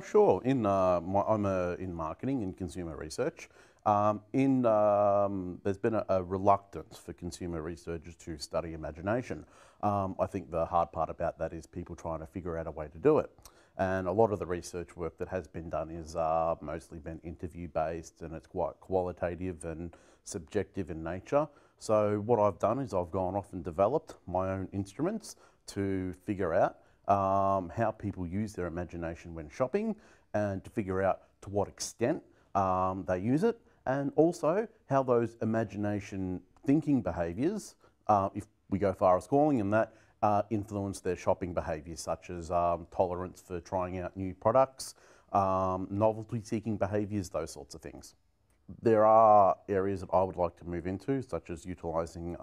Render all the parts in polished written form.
Sure. I'm in marketing and consumer research. There's been a reluctance for consumer researchers to study imagination. I think the hard part about that is people trying to figure out a way to do it. And a lot of the research work that has been done is mostly been interview based, and it's quite qualitative and subjective in nature. So what I've done is I've gone off and developed my own instruments to figure out how people use their imagination when shopping, and to figure out to what extent they use it, and also how those imagination thinking behaviours, if we go far as calling them that, influence their shopping behaviours, such as tolerance for trying out new products, novelty seeking behaviours, those sorts of things. There are areas that I would like to move into, such as utilising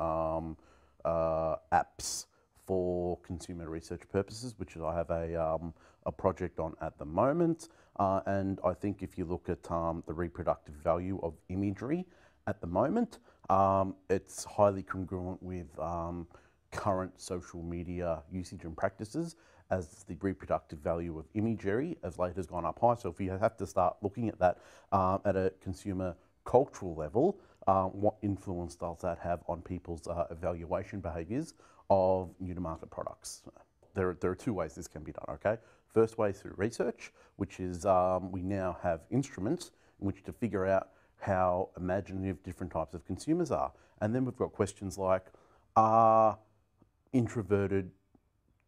apps for consumer research purposes, which I have a project on at the moment. And I think if you look at the reproductive value of imagery at the moment, it's highly congruent with current social media usage and practices, as the reproductive value of imagery as late has gone up high. So if you have to start looking at that at a consumer cultural level, what influence does that have on people's evaluation behaviours of new to market products? There are two ways this can be done, okay? First way is through research, which is we now have instruments in which to figure out how imaginative different types of consumers are. And then we've got questions like, are introverted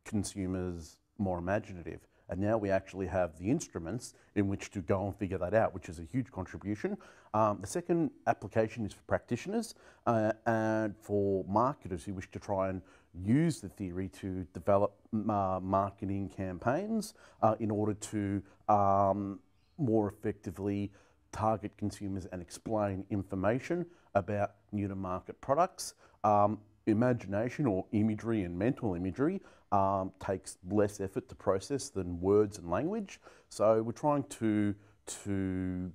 consumers more imaginative? And now we actually have the instruments in which to go and figure that out, which is a huge contribution. The second application is for practitioners and for marketers who wish to try and use the theory to develop marketing campaigns in order to more effectively target consumers and explain information about new to market products. Imagination or imagery and mental imagery takes less effort to process than words and language. So we're trying to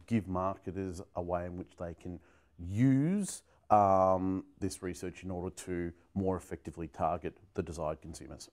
give marketers a way in which they can use this research in order to more effectively target the desired consumers.